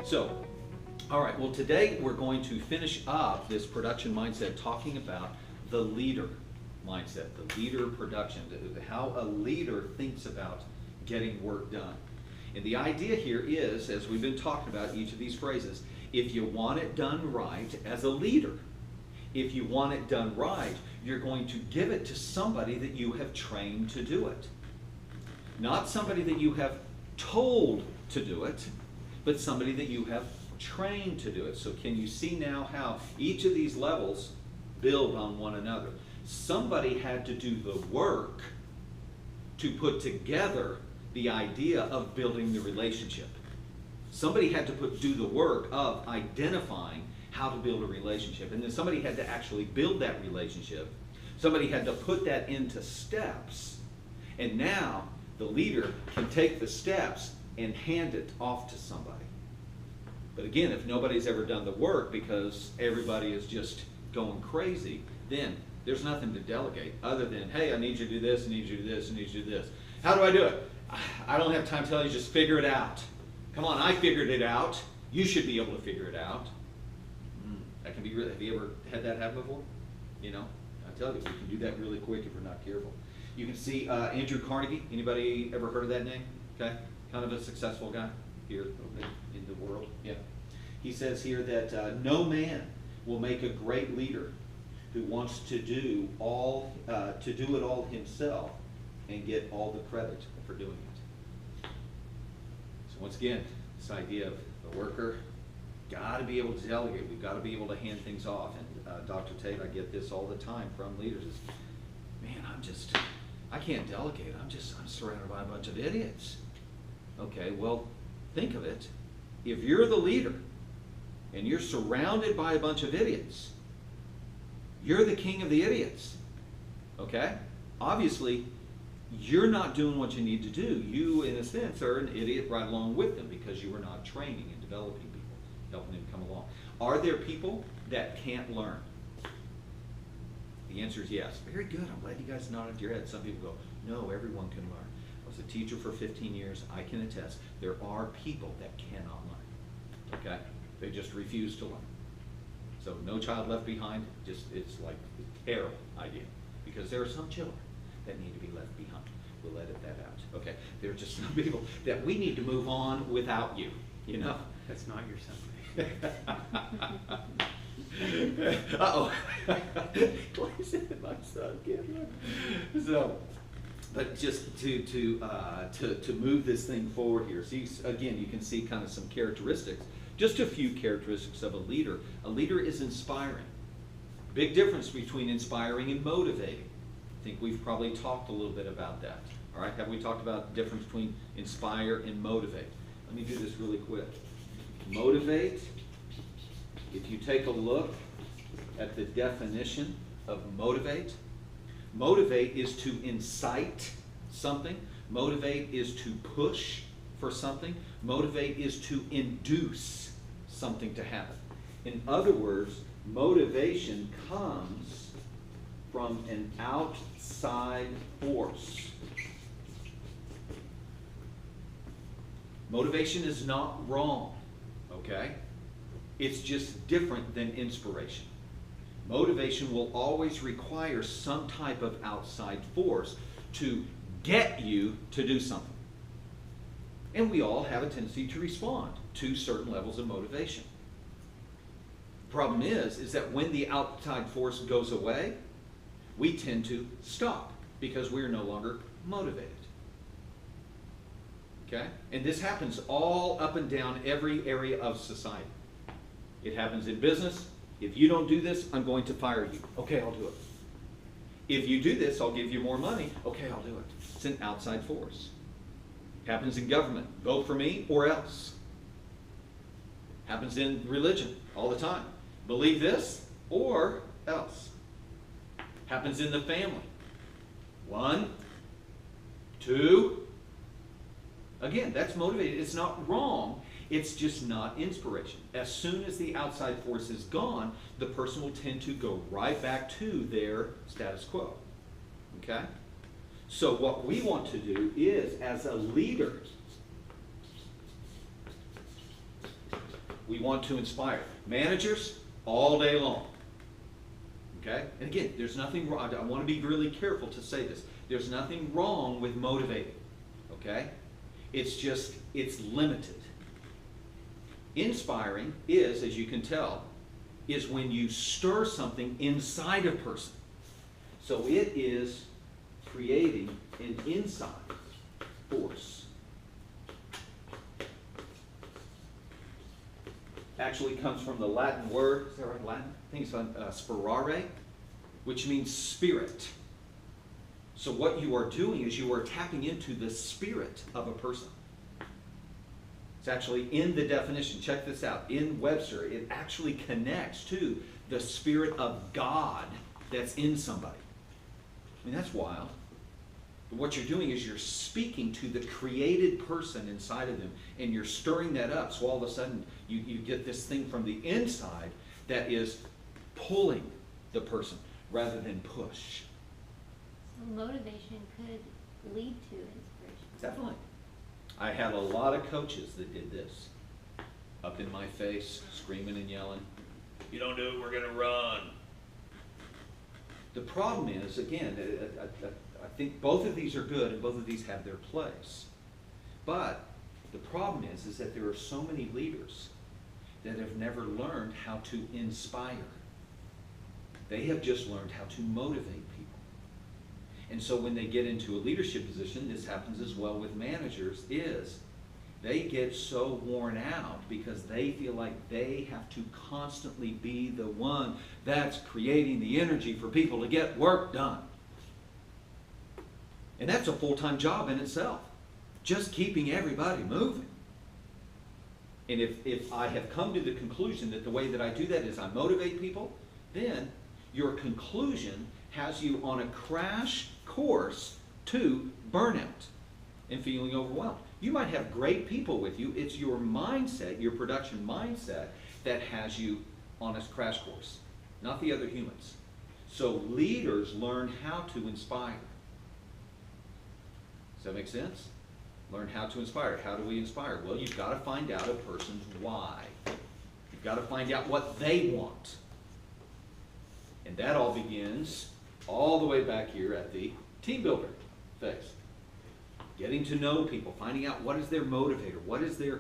So, all right, well today we're going to finish up this production mindset talking about the leader mindset, the leader production, how a leader thinks about getting work done. And the idea here is, as we've been talking about each of these phrases, if you want it done right as a leader, if you want it done right, you're going to give it to somebody that you have trained to do it. Not somebody that you have told to do it, but somebody that you have trained to do it. So can you see now how each of these levels build on one another? Somebody had to do the work to put together the idea of building the relationship. Somebody had to do the work of identifying how to build a relationship. And then somebody had to actually build that relationship. Somebody had to put that into steps. And now the leader can take the steps and hand it off to somebody. But again, if nobody's ever done the work because everybody is just going crazy, then there's nothing to delegate other than, hey, I need you to do this, I need you to do this, I need you to do this. How do I do it? I don't have time to tell you, just figure it out. Come on, I figured it out. You should be able to figure it out. That can be really, have you ever had that happen before? You know, I tell you, we can do that really quick if we're not careful. You can see Andrew Carnegie. Anybody ever heard of that name? Okay, kind of a successful guy here in the world. Yeah. He says here that no man will make a great leader who wants to do it all himself and get all the credit for doing it. So once again, this idea of the worker, got to be able to delegate. We've got to be able to hand things off. And Dr. Tate, I get this all the time from leaders is, man, I can't delegate. I'm surrounded by a bunch of idiots. Okay, well, think of it. If you're the leader and you're surrounded by a bunch of idiots, you're the king of the idiots. Okay? Obviously, you're not doing what you need to do. You, in a sense, are an idiot right along with them because you were not training and developing people, helping them come along. Are there people that can't learn? The answer is yes. Very good. I'm glad you guys nodded your head. Some people go, no, everyone can learn. I was a teacher for 15 years. I can attest. There are people that cannot learn. Okay? They just refuse to learn. So no child left behind. It's like a terrible idea because there are some children that need to be left behind. We'll edit that out. Okay? There are just some people that we need to move on without you. You know? That's not your son. Uh-oh. My son can't learn. So, but just to move this thing forward here. See, again, you can see kind of some characteristics. Just a few characteristics of a leader. A leader is inspiring. Big difference between inspiring and motivating. I think we've probably talked a little bit about that. All right, have we talked about the difference between inspire and motivate? Let me do this really quick. Motivate, if you take a look at the definition of motivate, motivate is to incite something. Motivate is to push for something. Motivate is to induce something to happen. In other words, motivation comes from an outside force. Motivation is not wrong, okay? It's just different than inspiration. Motivation will always require some type of outside force to get you to do something. And we all have a tendency to respond to certain levels of motivation. The problem is that when the outside force goes away, we tend to stop because we are no longer motivated. Okay? And this happens all up and down every area of society. It happens in business. If you don't do this, I'm going to fire you. Okay, I'll do it. If you do this, I'll give you more money. Okay, I'll do it. It's an outside force. Happens in government. Vote for me or else. Happens in religion all the time. Believe this or else. Happens in the family. 1, 2. Again, that's motivated. It's not wrong. It's just not inspiration. As soon as the outside force is gone, the person will tend to go right back to their status quo. Okay? So what we want to do is, as a leader, We want to inspire. Managers, all day long. Okay? And again, there's nothing wrong. I want to be really careful to say this. There's nothing wrong with motivating. Okay? It's just, it's limited. Inspiring is, as you can tell, is when you stir something inside a person. So it is creating an inside force. Actually comes from the Latin word, is that right, Latin? I think it's spirare, which means spirit. So what you are doing is you are tapping into the spirit of a person. It's actually in the definition. Check this out. In Webster, it actually connects to the Spirit of God that's in somebody. I mean, that's wild. But what you're doing is you're speaking to the created person inside of them, and you're stirring that up. So all of a sudden, you get this thing from the inside that is pulling the person rather than push. So motivation could lead to inspiration. Definitely. I had a lot of coaches that did this. Up in my face, screaming and yelling, "You don't do it, we're going to run." The problem is, again, I think both of these are good and both of these have their place. But the problem is that there are so many leaders that have never learned how to inspire. They have just learned how to motivate people. And so when they get into a leadership position, this happens as well with managers, is they get so worn out because they feel like they have to constantly be the one that's creating the energy for people to get work done. And that's a full-time job in itself, just keeping everybody moving. And if I have come to the conclusion that the way that I do that is I motivate people, then your conclusion has you on a crash course to burnout and feeling overwhelmed. You might have great people with you. It's your mindset, your production mindset, that has you on a crash course, not the other humans. So leaders learn how to inspire. Does that make sense? Learn how to inspire. How do we inspire? Well, you've got to find out a person's why. You've got to find out what they want. And that all begins all the way back here at the team builder phase. Getting to know people, finding out what is their motivator, what is their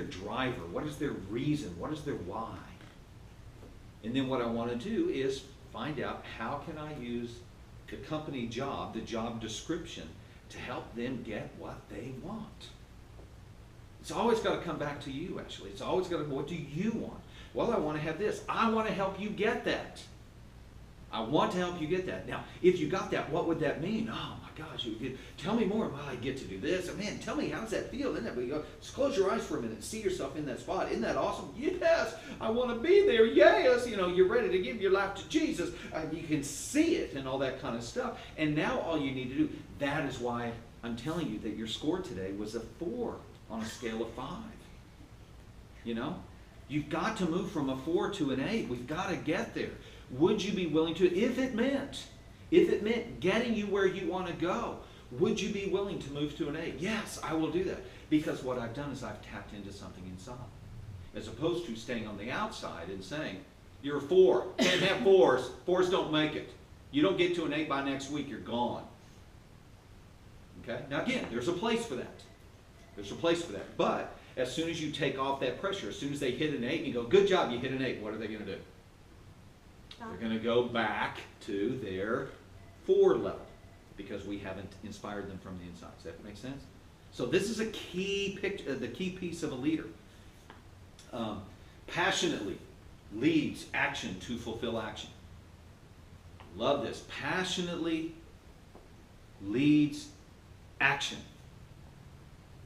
driver, what is their reason, what is their why. And then what I want to do is find out how can I use the company job, the job description, to help them get what they want. It's always got to come back to you, actually. It's always got to, what do you want? Well, I want to have this. I want to help you get that. I want to help you get that. Now, if you got that, what would that mean? Oh my gosh, tell me more. Well, I get to do this. And man, tell me, how does that feel? Isn't that, just close your eyes for a minute and see yourself in that spot. Isn't that awesome? Yes, I want to be there. Yes, you're ready to give your life to Jesus. You can see it and all that kind of stuff. And now all you need to do, that is why I'm telling you that your score today was a 4 on a scale of 5. You've got to move from a 4 to an 8. We've got to get there. Would you be willing to, if it meant getting you where you want to go, would you be willing to move to an 8? Yes, I will do that. Because what I've done is I've tapped into something inside. As opposed to staying on the outside and saying, you're a 4. Can't have 4s. 4s don't make it. You don't get to an 8 by next week, you're gone. Okay? Now again, there's a place for that. There's a place for that. But as soon as you take off that pressure, as soon as they hit an 8, you go, good job, you hit an 8. What are they going to do? They're going to go back to their 4 level because we haven't inspired them from the inside. Does that make sense? So this is a key picture, the key piece of a leader. Passionately leads action to fulfill action. Love this. Passionately leads action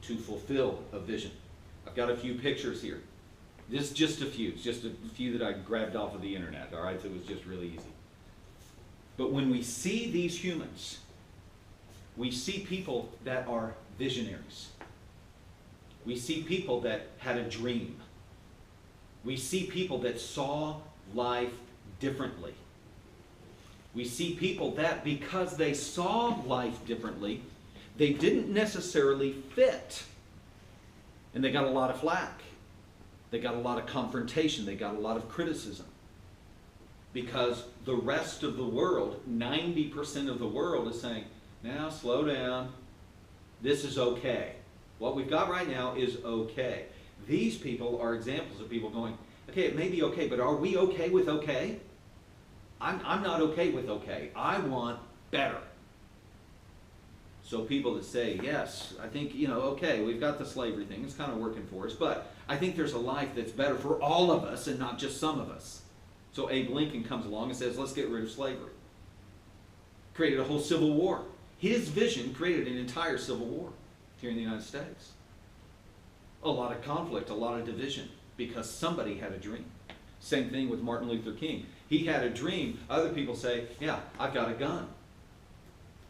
to fulfill a vision. I've got a few pictures here. This is just a few. It's just a few that I grabbed off of the internet, all right? So it was just really easy. But when we see these humans, we see people that are visionaries. We see people that had a dream. We see people that saw life differently. We see people that, because they saw life differently, they didn't necessarily fit. And they got a lot of flack. They got a lot of confrontation. They got a lot of criticism. Because the rest of the world, 90% of the world is saying, now slow down. This is okay. What we've got right now is okay. These people are examples of people going, okay, it may be okay, but are we okay with okay? I'm not okay with okay. I want better. So people that say, yes, I think, okay, we've got the slavery thing. It's kind of working for us. But I think there's a life that's better for all of us and not just some of us. So Abe Lincoln comes along and says, let's get rid of slavery. Created a whole civil war. His vision created an entire civil war here in the United States. A lot of conflict, a lot of division, because somebody had a dream. Same thing with Martin Luther King. He had a dream. Other people say, yeah, I've got a gun.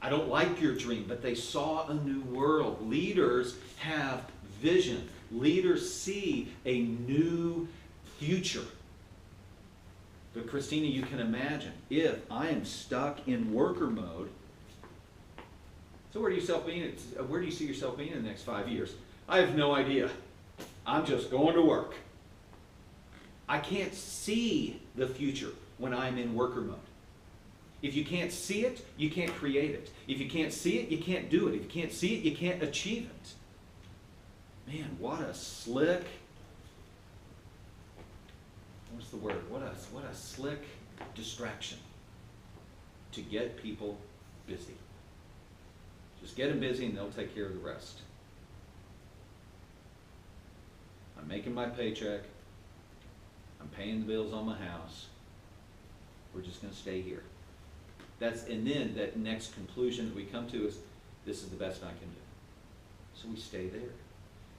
I don't like your dream, but they saw a new world. Leaders have vision. Leaders see a new future. But Christina, you can imagine, if I am stuck in worker mode, so where do you see yourself being in the next 5 years? I have no idea. I'm just going to work. I can't see the future when I'm in worker mode. If you can't see it, you can't create it. If you can't see it, you can't do it. If you can't see it, you can't achieve it. Man, what a slick, what's the word? What a slick distraction to get people busy. Just get them busy and they'll take care of the rest. I'm making my paycheck. I'm paying the bills on my house. We're just going to stay here. And then that next conclusion that we come to is, this is the best I can do. So we stay there.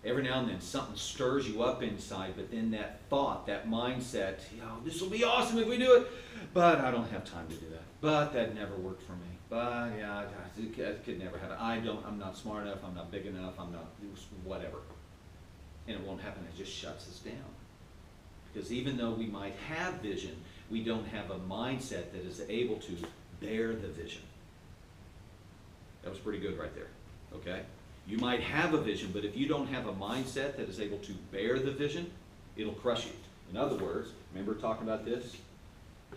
Every now and then something stirs you up inside, but then that thought, that mindset, this will be awesome if we do it, but I don't have time to do that. But that never worked for me. But yeah, it could never happen. I'm not smart enough, I'm not big enough, I'm not whatever. And it won't happen, it just shuts us down. Because even though we might have vision, we don't have a mindset that is able to bear the vision. That was pretty good right there, okay? You might have a vision, but if you don't have a mindset that is able to bear the vision, it'll crush you. In other words, remember talking about this?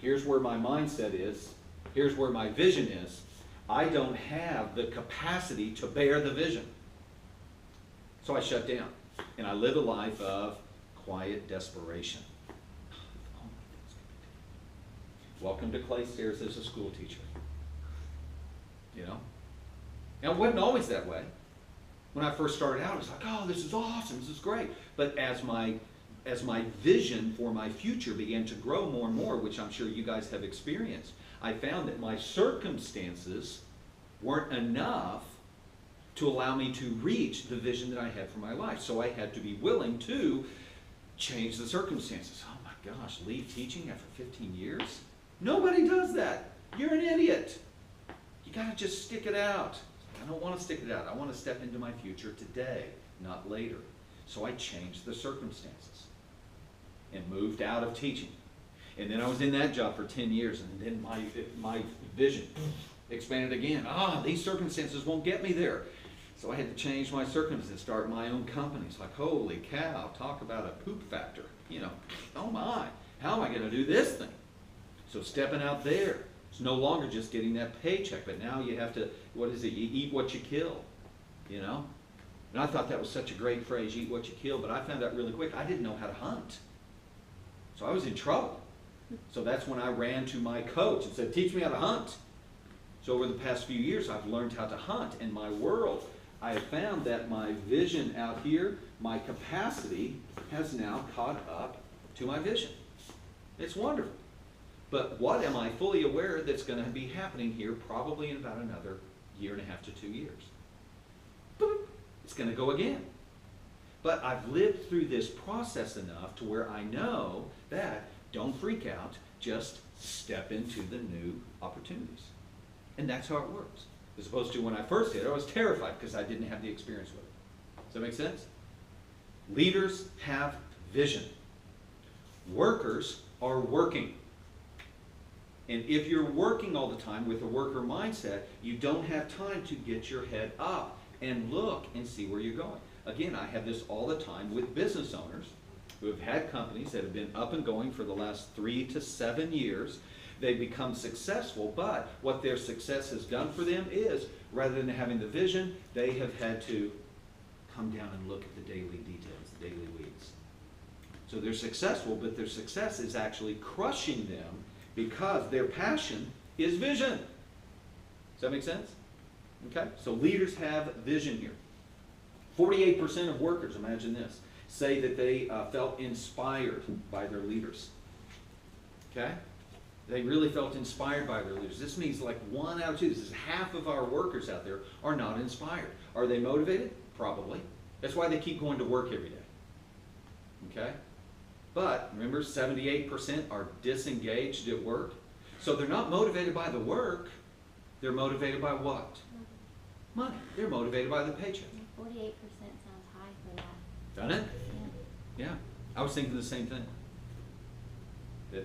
Here's where my mindset is. Here's where my vision is. I don't have the capacity to bear the vision. So I shut down. And I live a life of quiet desperation. Welcome to Clay Staires as a school teacher. Now, it wasn't always that way. When I first started out, it was like, oh, this is awesome, this is great. But as my vision for my future began to grow more and more, which I'm sure you guys have experienced, I found that my circumstances weren't enough to allow me to reach the vision that I had for my life. So I had to be willing to change the circumstances. Oh my gosh, leave teaching after 15 years? Nobody does that. You're an idiot. You got to just stick it out. I don't want to stick it out. I want to step into my future today, not later. So I changed the circumstances and moved out of teaching. And then I was in that job for 10 years, and then my vision expanded again. These circumstances won't get me there. So I had to change my circumstances, start my own company. It's like, holy cow, talk about a poop factor. Oh my, how am I going to do this thing? So stepping out there, it's no longer just getting that paycheck, but now you have to, you eat what you kill, And I thought that was such a great phrase, eat what you kill, but I found out really quick, I didn't know how to hunt. So I was in trouble. So that's when I ran to my coach and said, teach me how to hunt. So over the past few years, I've learned how to hunt. In my world, I have found that my vision out here, my capacity, has now caught up to my vision. It's wonderful. But what am I fully aware that's going to be happening here probably in about another 1.5 to 2 years? Boop, it's going to go again. But I've lived through this process enough to where I know that don't freak out, just step into the new opportunities. And that's how it works. As opposed to when I first did, I was terrified because I didn't have the experience with it. Does that make sense? Leaders have vision. Workers are working. And if you're working all the time with a worker mindset, you don't have time to get your head up and look and see where you're going. Again, I have this all the time with business owners who have had companies that have been up and going for the last 3 to 7 years. They become successful, but what their success has done for them is, rather than having the vision, they have had to come down and look at the daily details, the daily weeds. So they're successful, but their success is actually crushing them because their passion is vision. Does that make sense? Okay, so leaders have vision here. 48% of workers, imagine this, say that they felt inspired by their leaders. Okay? They really felt inspired by their leaders. This means like 1 out of 2, this is half of our workers out there are not inspired. Are they motivated? Probably. That's why they keep going to work every day. Okay? But remember, 78% are disengaged at work. So they're not motivated by the work. They're motivated by what? Money. They're motivated by the paycheck. 48% sounds high for that. Done it? Yeah. Yeah. I was thinking the same thing.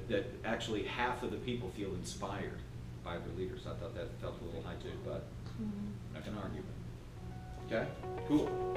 That actually half of the people feel inspired by their leaders. I thought that felt a little high too, but I'm not going to argue. Okay? Cool.